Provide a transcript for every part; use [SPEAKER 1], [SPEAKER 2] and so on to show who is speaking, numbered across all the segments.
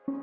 [SPEAKER 1] Hello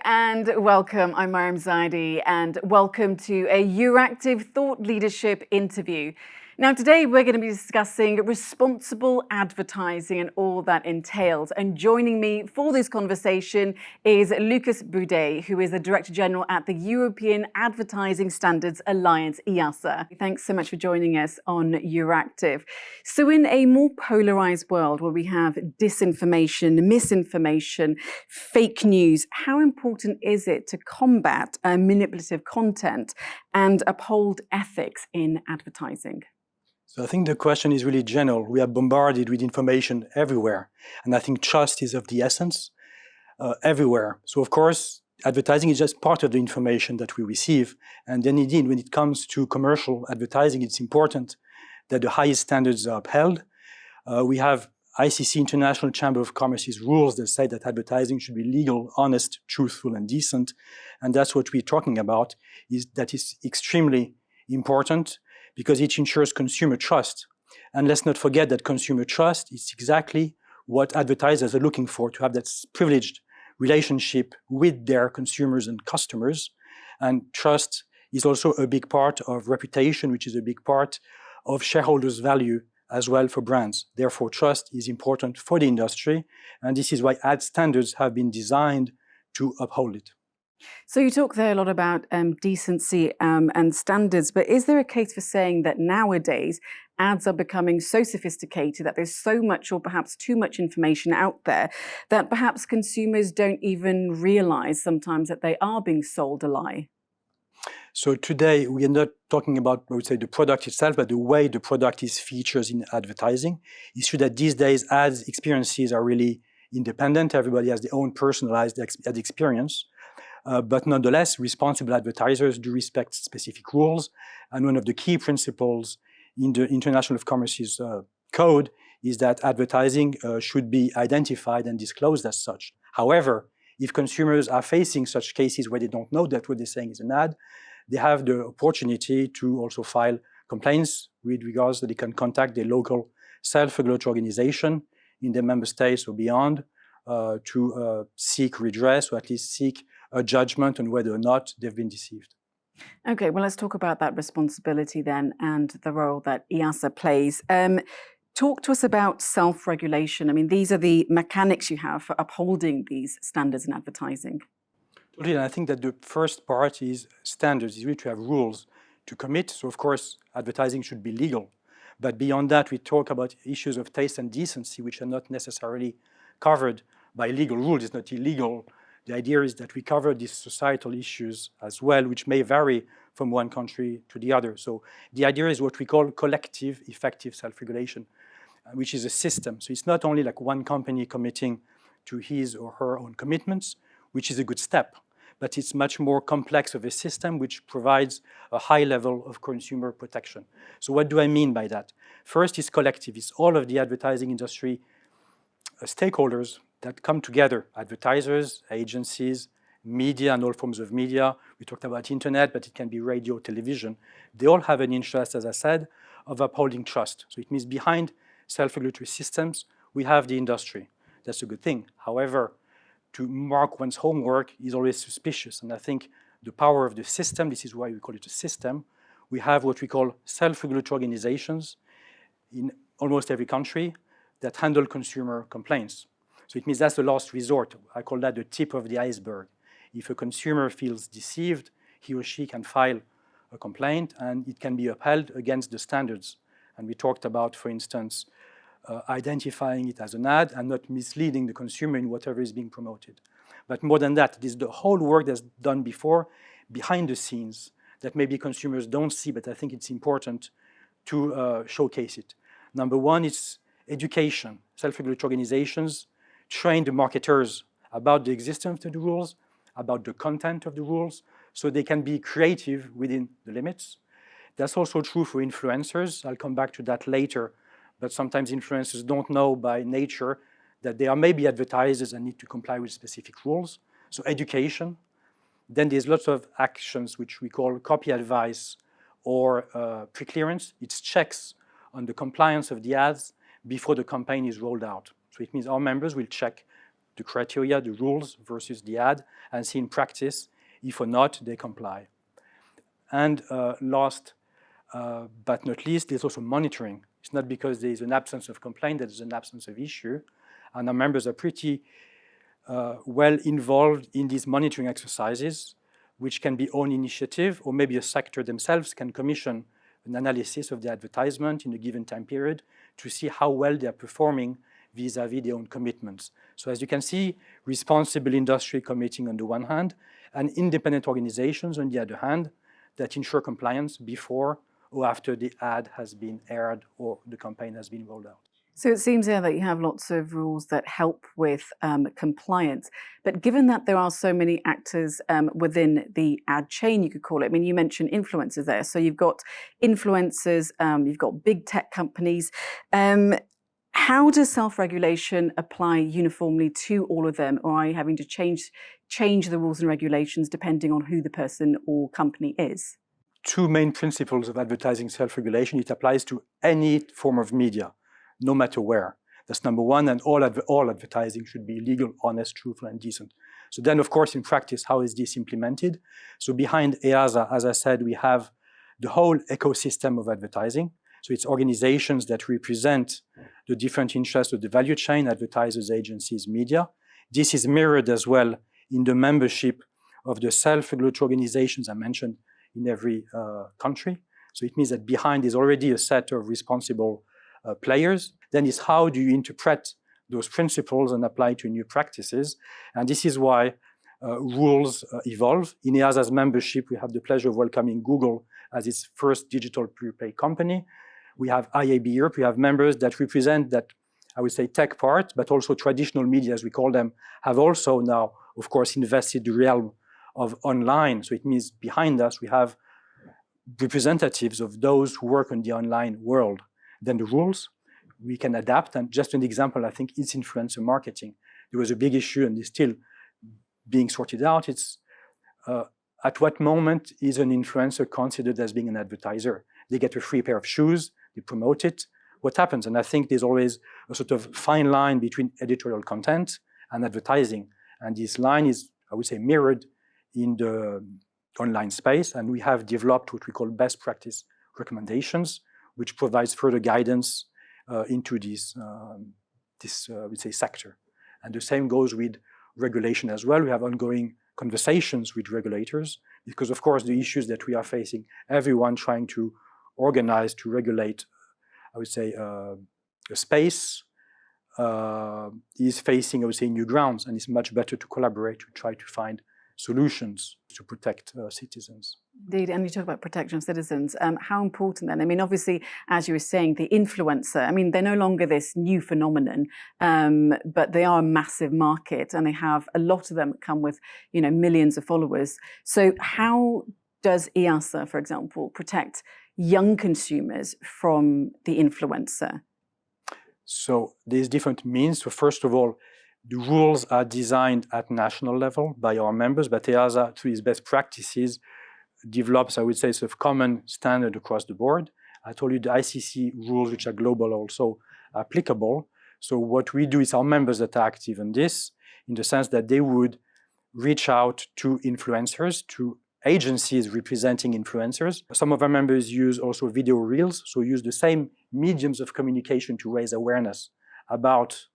[SPEAKER 1] and welcome. I'm Mariam Zaidi and welcome to a EURACTIV Thought Leadership interview. Now today we're going to be discussing responsible advertising and all that entails. And joining me for this conversation is Lucas Boudet, who is the Director General at the European Advertising Standards Alliance, EASA. Thanks so much for joining us on EURACTIV. So in a more polarized world where we have disinformation, misinformation, fake news, how important is it to combat manipulative content and uphold ethics in advertising?
[SPEAKER 2] So I think the question is really general. We are bombarded with information everywhere. And I think trust is of the essence everywhere. So of course, advertising is just part of the information that we receive. And then indeed, when it comes to commercial advertising, it's important that the highest standards are upheld. We have ICC, International Chamber of Commerce's rules that say that advertising should be legal, honest, truthful, and decent. And that's what we're talking about, that is extremely important because it ensures consumer trust. And let's not forget that consumer trust is exactly what advertisers are looking for, to have that privileged relationship with their consumers and customers. And trust is also a big part of reputation, which is a big part of shareholders' value as well for brands. Therefore, trust is important for the industry, and this is why ad standards have been designed to uphold it.
[SPEAKER 1] So you talk there a lot about decency and standards, but is there a case for saying that nowadays ads are becoming so sophisticated that there's so much or perhaps too much information out there that perhaps consumers don't even realize sometimes that they are being sold a lie?
[SPEAKER 2] So today, we are not talking about, I would say, the product itself, but the way the product is featured in advertising. It's true that these days, ads experiences are really independent. Everybody has their own personalized ad experience. But nonetheless, responsible advertisers do respect specific rules. And one of the key principles in the International of Commerce's code is that advertising should be identified and disclosed as such. However, if consumers are facing such cases where they don't know that what they're saying is an ad, they have the opportunity to also file complaints with regards that they can contact their local self-regulatory organization in their member states or beyond to seek redress or at least seek a judgment on whether or not they've been deceived.
[SPEAKER 1] Okay, well, let's talk about that responsibility then and the role that EASA plays. Talk to us about self-regulation. I mean, these are the mechanics you have for upholding these standards in advertising.
[SPEAKER 2] Totally, and I think that the first part is standards, is really to have rules to commit. So of course, advertising should be legal. But beyond that, we talk about issues of taste and decency, which are not necessarily covered by legal rules. It's not illegal. The idea is that we cover these societal issues as well, which may vary from one country to the other. So the idea is what we call collective effective self-regulation, which is a system. So it's not only like one company committing to his or her own commitments, which is a good step, but it's much more complex of a system which provides a high level of consumer protection. So what do I mean by that? First is collective. It's all of the advertising industry stakeholders that come together, advertisers, agencies, media and all forms of media. We talked about internet, but it can be radio, television. They all have an interest, as I said, of upholding trust. So it means behind self-regulatory systems, we have the industry. That's a good thing. However, to mark one's homework is always suspicious. And I think the power of the system, this is why we call it a system, we have what we call self-regulatory organizations in almost every country that handle consumer complaints. So it means that's the last resort. I call that the tip of the iceberg. If a consumer feels deceived, he or she can file a complaint and it can be upheld against the standards. And we talked about, for instance, identifying it as an ad and not misleading the consumer in whatever is being promoted. But more than that, it is the whole work that's done before, behind the scenes, that maybe consumers don't see, but I think it's important to showcase it. Number one is education. Self-regulatory organizations train the marketers about the existence of the rules, about the content of the rules, so they can be creative within the limits. That's also true for influencers. I'll come back to that later, but sometimes influencers don't know by nature that there are maybe advertisers that need to comply with specific rules. So education. Then there's lots of actions which we call copy advice or pre-clearance. It's checks on the compliance of the ads before the campaign is rolled out. So it means our members will check the criteria, the rules versus the ad, and see in practice if or not they comply. And last but not least, there's also monitoring. It's not because there's an absence of complaint that there's an absence of issue. And our members are pretty well involved in these monitoring exercises, which can be own initiative, or maybe a sector themselves can commission an analysis of the advertisement in a given time period to see how well they're performing vis-a-vis their own commitments. So as you can see, responsible industry committing on the one hand, and independent organizations on the other hand, that ensure compliance before or after the ad has been aired or the campaign has been rolled out.
[SPEAKER 1] So it seems here that you have lots of rules that help with compliance. But given that there are so many actors within the ad chain, you could call it, I mean, you mentioned influencers there. So you've got influencers, you've got big tech companies. How does self-regulation apply uniformly to all of them? Or are you having to change the rules and regulations depending on who the person or company is?
[SPEAKER 2] Two main principles of advertising self-regulation. It applies to any form of media, no matter where. That's number one, and all advertising should be legal, honest, truthful, and decent. So then, of course, in practice, how is this implemented? So behind EASA, as I said, we have the whole ecosystem of advertising. So it's organizations that represent the different interests of the value chain, advertisers, agencies, media. This is mirrored as well in the membership of the self-regulatory organizations I mentioned in every country. So it means that behind is already a set of responsible players. Then is how do you interpret those principles and apply to new practices? And this is why rules evolve. In EASA's membership, we have the pleasure of welcoming Google as its first digital pure-play company. We have IAB Europe. We have members that represent that, I would say, tech part, but also traditional media, as we call them, have also now, of course, invested the realm of online. So it means behind us, we have representatives of those who work on the online world. Then the rules we can adapt. And just an example, I think it's influencer marketing. There was a big issue and it's still being sorted out. It's at what moment is an influencer considered as being an advertiser? They get a free pair of shoes, they promote it. What happens? And I think there's always a sort of fine line between editorial content and advertising. And this line is, I would say, mirrored in the online space. And we have developed what we call best practice recommendations, which provides further guidance into this I would say, sector. And the same goes with regulation as well. We have ongoing conversations with regulators because, of course, the issues that we are facing, everyone trying to organize, to regulate, I would say, a space is facing, I would say, new grounds, and it's much better to collaborate to try to find solutions to protect citizens.
[SPEAKER 1] Indeed, and you talk about protection of citizens. How important then? I mean, obviously, as you were saying, the influencer, I mean, they're no longer this new phenomenon, but they are a massive market and they have a lot of them come with, you know, millions of followers. So how does EASA, for example, protect young consumers from the influencer?
[SPEAKER 2] So there's different means. So first of all, the rules are designed at national level by our members, but EASA, through its best practices, develops, I would say, sort of common standard across the board. I told you the ICC rules, which are global, are also applicable. So what we do is our members that are active in this, in the sense that they would reach out to influencers, to agencies representing influencers. Some of our members use also video reels, so use the same mediums of communication to raise awareness about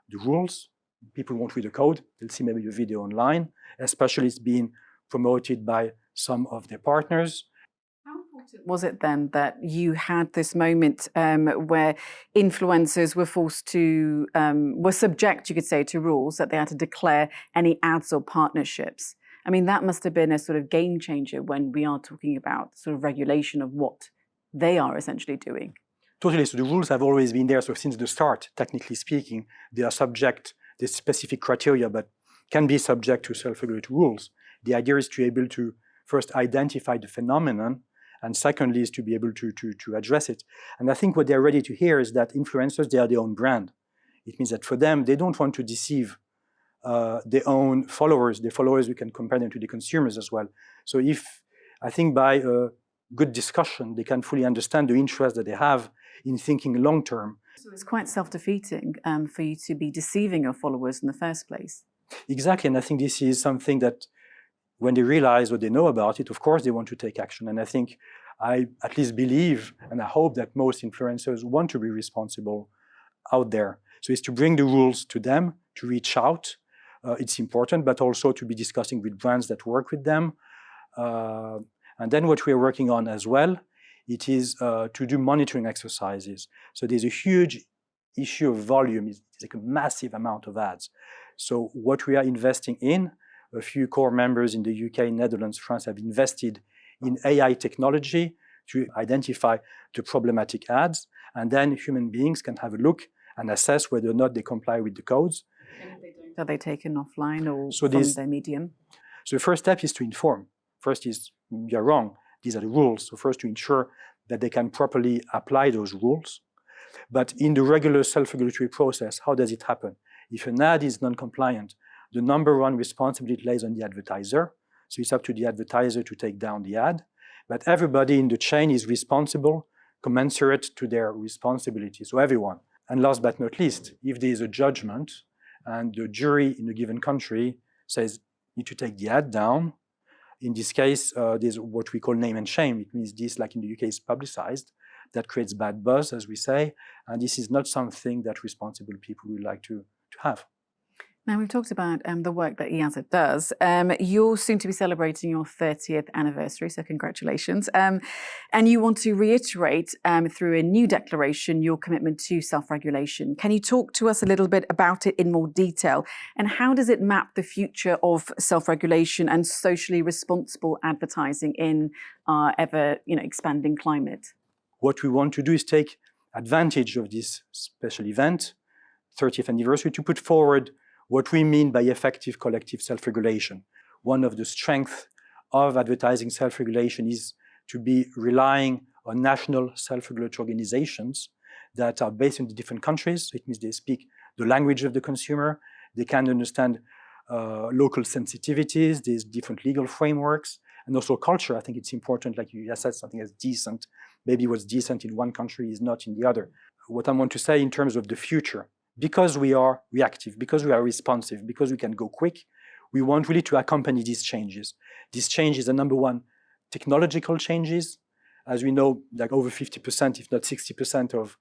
[SPEAKER 2] the rules. People won't read the code, they'll see maybe a video online, especially it's being promoted by some of their partners.
[SPEAKER 1] How important was it then that you had this moment where influencers were forced to, were subject, you could say, to rules that they had to declare any ads or partnerships? I mean, that must have been a sort of game changer when we are talking about sort of regulation of what they are essentially doing.
[SPEAKER 2] Totally, so the rules have always been there. So since the start, technically speaking, they are subject to specific criteria, but can be subject to self-regulatory rules. The idea is to be able to first identify the phenomenon, and secondly is to be able to address it. And I think what they're ready to hear is that influencers, they are their own brand. It means that for them, they don't want to deceive their own followers. Their followers, we can compare them to the consumers as well. So if, I think by a good discussion, they can fully understand the interest that they have in thinking long term.
[SPEAKER 1] So it's quite self-defeating for you to be deceiving your followers in the first place.
[SPEAKER 2] Exactly, and I think this is something that when they realize what they know about it, of course they want to take action. And I think I at least believe and I hope that most influencers want to be responsible out there. So it's to bring the rules to them, to reach out. It's important, but also to be discussing with brands that work with them. And then what we are working on as well, it is to do monitoring exercises. So there's a huge issue of volume. It's like a massive amount of ads. So what we are investing in, a few core members in the UK, Netherlands, France have invested in AI technology to identify the problematic ads. And then human beings can have a look and assess whether or not they comply with the codes.
[SPEAKER 1] And if they don't, are they taken offline or
[SPEAKER 2] So
[SPEAKER 1] from their medium?
[SPEAKER 2] So the first step is to inform. First is, you're wrong, these are the rules. So first to ensure that they can properly apply those rules. But in the regular self-regulatory process, how does it happen? If an ad is non-compliant, the number one responsibility lays on the advertiser. So it's up to the advertiser to take down the ad. But everybody in the chain is responsible, commensurate to their responsibility. So everyone. And last but not least, if there is a judgment and the jury in a given country says, you need to take the ad down, in this case, there's what we call name and shame. It means this, like in the UK, is publicized. That creates bad buzz, as we say. And this is not something that responsible people would like to have.
[SPEAKER 1] Now, we've talked about the work that EASA does. You're soon to be celebrating your 30th anniversary, so congratulations. And you want to reiterate through a new declaration your commitment to self-regulation. Can you talk to us a little bit about it in more detail? And how does it map the future of self-regulation and socially responsible advertising in our ever expanding climate?
[SPEAKER 2] What we want to do is take advantage of this special event, 30th anniversary, to put forward what we mean by effective collective self-regulation. One of the strengths of advertising self-regulation is to be relying on national self-regulatory organizations that are based in the different countries. So it means they speak the language of the consumer, they can understand local sensitivities, there's different legal frameworks, and also culture. I think it's important, like you said, something as decent. Maybe what's decent in one country is not in the other. What I want to say in terms of the future, because we are reactive, because we are responsive, because we can go quick, we want really to accompany these changes. These changes are, number one, technological changes. As we know, like over 50%, if not 60% of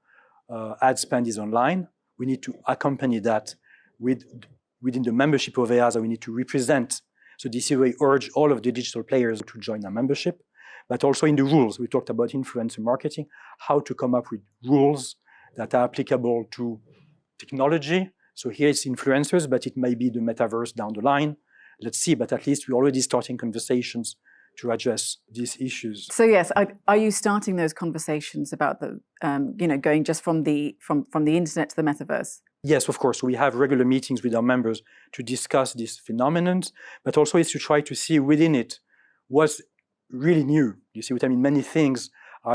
[SPEAKER 2] ad spend is online. We need to accompany that within the membership of EASA. We need to represent. So this is where we urge all of the digital players to join our membership, but also in the rules. We talked about influencer marketing, how to come up with rules that are applicable to technology. So here it's influencers, but it may be the metaverse down the line. Let's see, but at least we're already starting conversations to address these issues.
[SPEAKER 1] So yes, are you starting those conversations about the, going just from the internet to the metaverse?
[SPEAKER 2] Yes, of course. We have regular meetings with our members to discuss these phenomena, but also it's to try to see within it what's really new. You see what I mean? Many things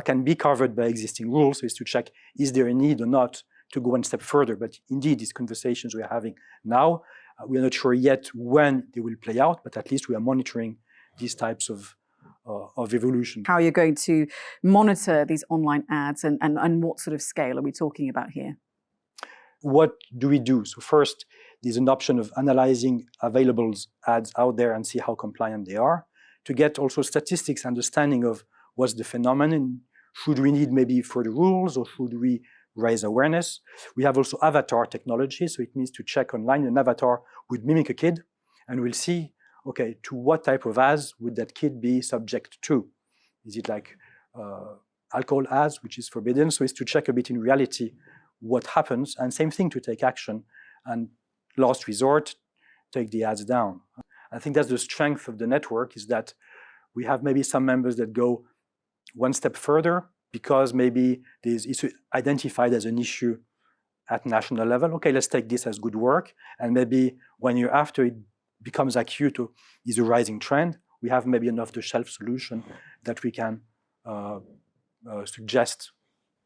[SPEAKER 2] can be covered by existing rules. So it's to check, is there a need or not to go one step further? But indeed, these conversations we are having now, we are not sure yet when they will play out, but at least we are monitoring these types of evolution.
[SPEAKER 1] How are you going to monitor these online ads and what sort of scale are we talking about here?
[SPEAKER 2] What do we do? So first, there's an option of analyzing available ads out there and see how compliant they are, to get also statistics, understanding of what's the phenomenon. Should we need maybe further rules, or should we raise awareness? We have also avatar technology, so it means to check online. An avatar would mimic a kid, and we'll see, okay, to what type of ads would that kid be subject to? Is it like alcohol ads, which is forbidden? So it's to check a bit in reality what happens, and same thing to take action, and last resort, take the ads down. I think that's the strength of the network, is that we have maybe some members that go one step further because maybe it's identified as an issue at national level. Okay, let's take this as good work, and maybe 1 year after it becomes acute or is a rising trend, we have maybe an off-the-shelf solution that we can suggest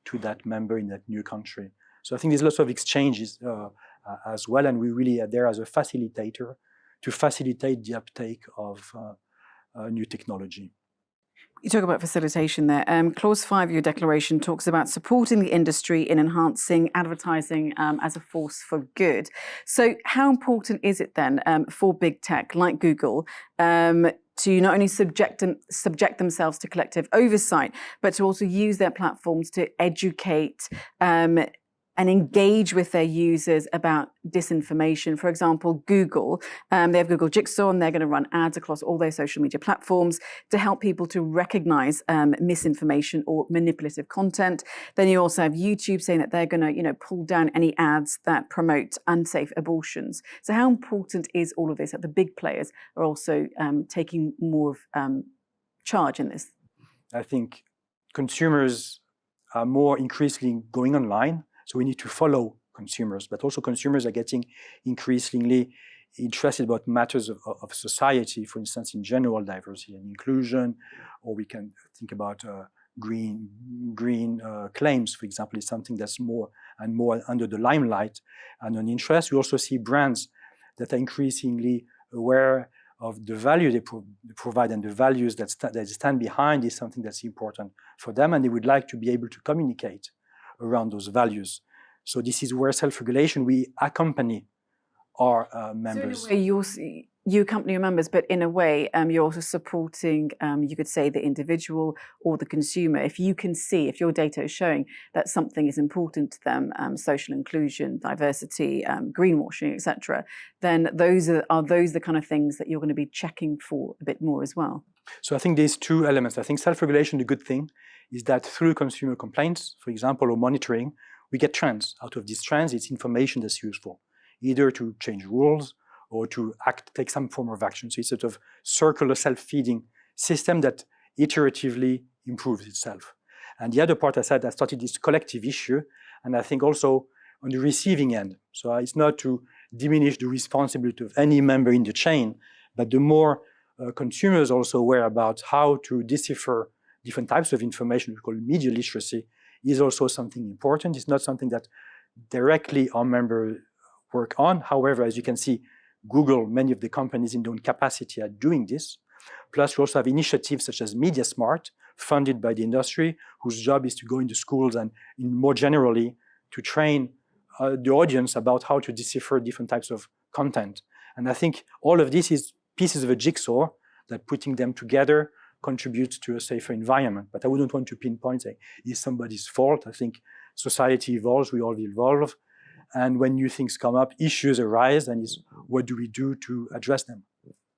[SPEAKER 2] to that member in that new country. So I think there's lots of exchanges as well, and we really are there as a facilitator to facilitate the uptake of new technology.
[SPEAKER 1] You talk about facilitation there. Clause 5 of your declaration talks about supporting the industry in enhancing advertising as a force for good. So how important is it then for big tech like Google to not only subject themselves to collective oversight, but to also use their platforms to educate and engage with their users about disinformation? For example, Google, they have Google Jigsaw, and they're going to run ads across all their social media platforms to help people to recognize misinformation or manipulative content. Then you also have YouTube saying that they're going to, pull down any ads that promote unsafe abortions. So how important is all of this that the big players are also taking more of charge in this?
[SPEAKER 2] I think consumers are more increasingly going online. So we need to follow consumers, but also consumers are getting increasingly interested about matters of society, for instance, in general, diversity and inclusion, or we can think about green claims, for example, is something that's more and more under the limelight and an interest. We also see brands that are increasingly aware of the value they provide and the values that stand behind is something that's important for them, and they would like to be able to communicate around those values. So this is where self-regulation, we accompany our members.
[SPEAKER 1] So in a way, you accompany your members, but in a way, you're also supporting, you could say, the individual or the consumer. If you can see, if your data is showing that something is important to them, social inclusion, diversity, greenwashing, etc., then those are the kind of things that you're going to be checking for a bit more as well.
[SPEAKER 2] So I think there's two elements. I think self-regulation, the good thing, is that through consumer complaints, for example, or monitoring, we get trends. Out of these trends, it's information that's useful, either to change rules or to take some form of action. So it's sort of circular self-feeding system that iteratively improves itself. And the other part, I said, I started this collective issue, and I think also on the receiving end. So it's not to diminish the responsibility of any member in the chain, but the more consumers also aware about how to decipher different types of information, we call media literacy, is also something important. It's not something that directly our members work on. However, as you can see, Google, many of the companies in their own capacity are doing this. Plus, we also have initiatives such as Media Smart, funded by the industry, whose job is to go into schools and more generally to train the audience about how to decipher different types of content. And I think all of this is pieces of a jigsaw that putting them together contributes to a safer environment. But I wouldn't want to pinpoint, say, it's somebody's fault. I think society evolves, we all evolve. And when new things come up, issues arise, and is what do we do to address them?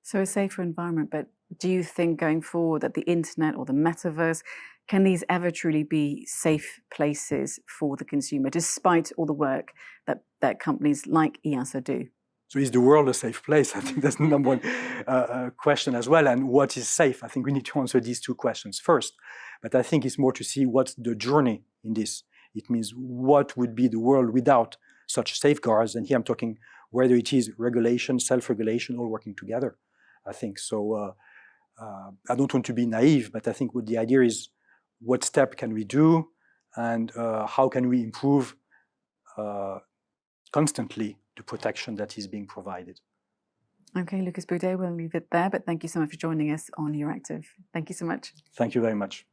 [SPEAKER 1] So a safer environment, but do you think going forward that the internet or the metaverse, can these ever truly be safe places for the consumer, despite all the work that companies like EASA do?
[SPEAKER 2] So is the world a safe place? I think that's the number one question as well. And what is safe? I think we need to answer these two questions first. But I think it's more to see what's the journey in this. It means what would be the world without such safeguards. And here I'm talking whether it is regulation, self-regulation, all working together, I think. So I don't want to be naive, but I think what the idea is, what step can we do and how can we improve constantly the protection that is being provided.
[SPEAKER 1] Okay, Lucas Boudet, we'll leave it there, but thank you so much for joining us on EURACTIV. Thank you so much.
[SPEAKER 2] Thank you very much.